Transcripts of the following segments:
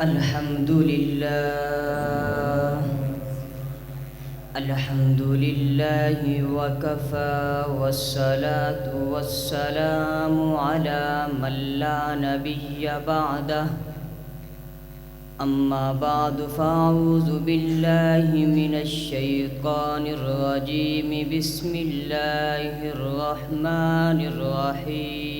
الحمد لله وكفى والصلاة والسلام على من لا نبي بعده أما بعد فأعوذ بالله من الشيطان الرجيم بسم الله الرحمن الرحيم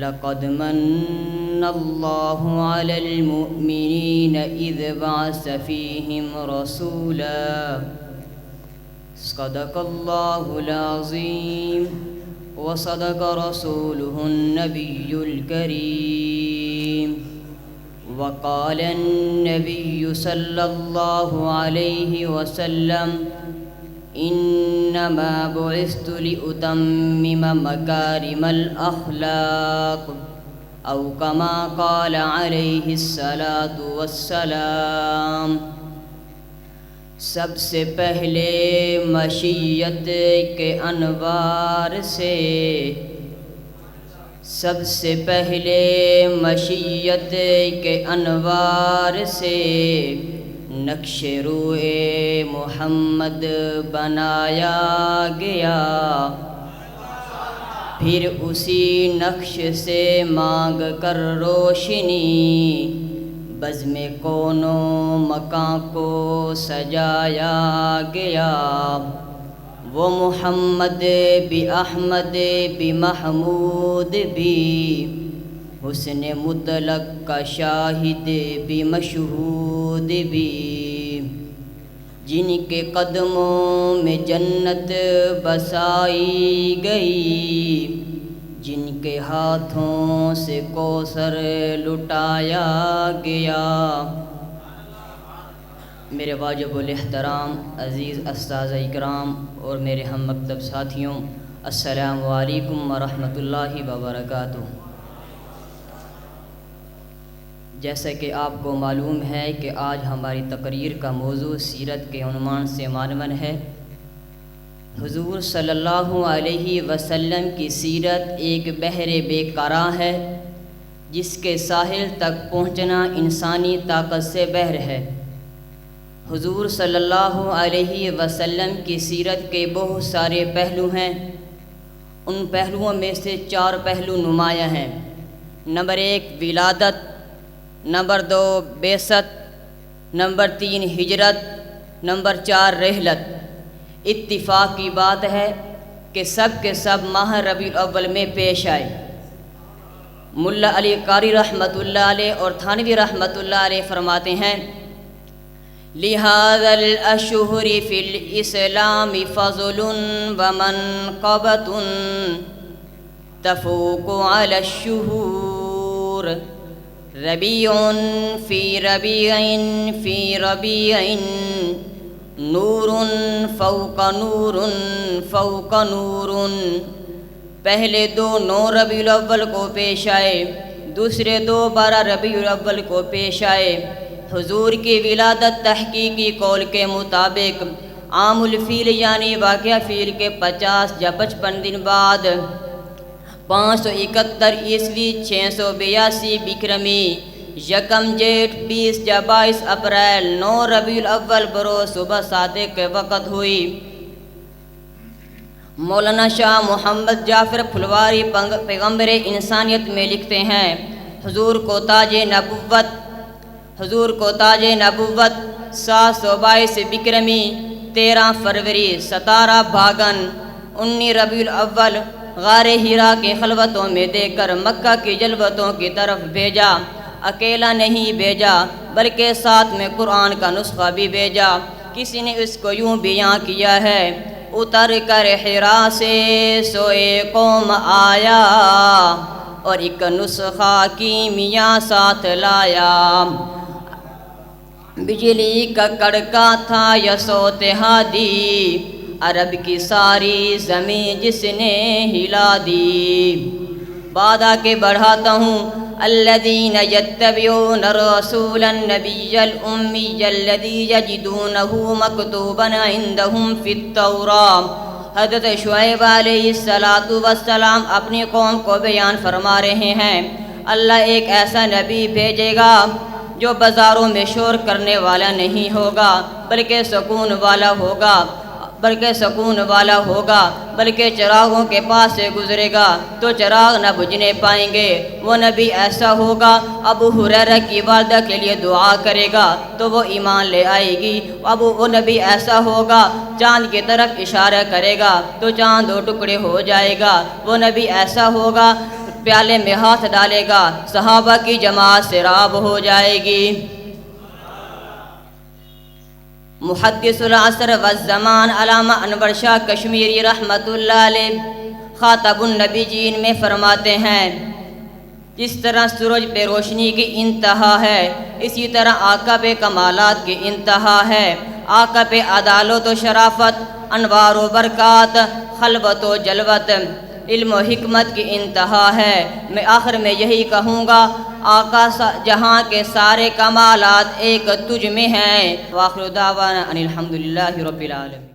لقد من الله على المؤمنين إذ بعث فيهم رسولا صدق الله العظيم وصدق رسوله النبي الكريم وقال النبي صلى الله عليه وسلم إنما بعثت لأتمم مكارم الأخلاق أو كما قال عليه الصلاة والسلام۔ سب سے پہلے مشیت کے انوار سے مشیت کے انوار سے نقش روئے محمد بنایا گیا، پھر اسی نقش سے مانگ کر روشنی بزم کونوں مکاں کو سجایا گیا۔ وہ محمد بھی احمد بھی محمود بھی حسن مطلق کا شاہد بھی مشہود بھی، جن کے قدموں میں جنت بسائی گئی، جن کے ہاتھوں سے کوثر لٹایا گیا۔ میرے واجب الاحترام عزیز اساتذہ اکرام اور میرے ہم مکتب ساتھیوں، السلام علیکم ورحمۃ اللہ وبرکاتہ۔ جیسا کہ آپ کو معلوم ہے کہ آج ہماری تقریر کا موضوع سیرت کے عنوان سے معنون ہے۔ حضور صلی اللہ علیہ وسلم کی سیرت ایک بحر بے قرار ہے، جس کے ساحل تک پہنچنا انسانی طاقت سے بحر ہے۔ حضور صلی اللہ علیہ وسلم کی سیرت کے بہت سارے پہلو ہیں، ان پہلوؤں میں سے 4 پہلو نمایاں ہیں۔ نمبر 1 ولادت، نمبر 2 بعثت، نمبر 3 ہجرت، نمبر 4 رحلت۔ اتفاق کی بات ہے کہ سب کے سب ماہ ربیع الاول میں پیش آئے۔ ملا علی قاری رحمۃ اللہ علیہ اور تھانوی رحمۃ اللہ علیہ فرماتے ہیں، لِهَذَا الْأَشْهُرِ فِي الْإِسْلَامِ فَضْلٌ وَمَنْقَبَةٌ تَفُوقُ عَلَى الشُّهُورِ ربیع فی ربیع فی ربیع نور فوق نور فوق نور۔ پہلے 2 9 ربیع الاول کو پیش آئے، دوسرے 2 12 ربیع الاول کو پیش آئے۔ حضور کی ولادت تحقیقی قول کے مطابق عام الفیل یعنی واقعہ فیل کے 50 یا 55 دن بعد 571 عیسوی 682 بکرمی یکم جیٹھ 20 یا 22 اپریل 9 ربیع الاول بروز صبح صادق کے وقت ہوئی۔ مولانا شاہ محمد جعفر پھلواری پیغمبر انسانیت میں لکھتے ہیں، حضور کو تاج نبوت 722 بکرمی 13 فروری 17 بھاگن 19 ربیع الاول غار ہیرا کے خلوتوں میں دے کر مکہ کی جلوتوں کی طرف بھیجا۔ اکیلا نہیں بھیجا بلکہ ساتھ میں قرآن کا نسخہ بھی بھیجا۔ کسی نے اس کو یوں بیان کیا ہے، اتر کر حرا سے سوئے قوم آیا اور ایک نسخہ کیمیا ساتھ لایا۔ بجلی کا کڑکا تھا یہ صوت ہادی، عرب کی ساری زمین جس نے ہلا دی۔ بعد کے بڑھاتا ہوں، الذين يتبعون الرسول النبي الأمي الذي يجدونه مكتوبا عندهم في التوراة۔ حضرت شعیب علیہ السلام اپنی قوم کو بیان فرما رہے ہیں، اللہ ایک ایسا نبی بھیجے گا جو بازاروں میں شور کرنے والا نہیں ہوگا بلکہ سکون والا ہوگا بلکہ چراغوں کے پاس سے گزرے گا تو چراغ نہ بجھنے پائیں گے۔ وہ نبی ایسا ہوگا، ابو ہریرہ کی والدہ کے لیے دعا کرے گا تو وہ ایمان لے آئے گی۔ وہ نبی ایسا ہوگا، چاند کی طرف اشارہ کرے گا تو چاند 2 ٹکڑے ہو جائے گا۔ وہ نبی ایسا ہوگا، پیالے میں ہاتھ ڈالے گا، صحابہ کی جماعت سیراب ہو جائے گی۔ محدث العصر والزمان علامہ انور شاہ کشمیری رحمۃ اللہ علیہ خاتم النبیین میں فرماتے ہیں، جس طرح سورج پہ روشنی کی انتہا ہے اسی طرح آقا پہ کمالات کی انتہا ہے۔ آقا پہ عدالت و شرافت، انوار و برکات، خلوت و جلوت، علم و حکمت کی انتہا ہے۔ میں آخر میں یہی کہوں گا، آقا جہاں کے سارے کمالات ایک تجھ میں ہیں۔ وآخر دعوانا ان الحمدللہ رب العالمین۔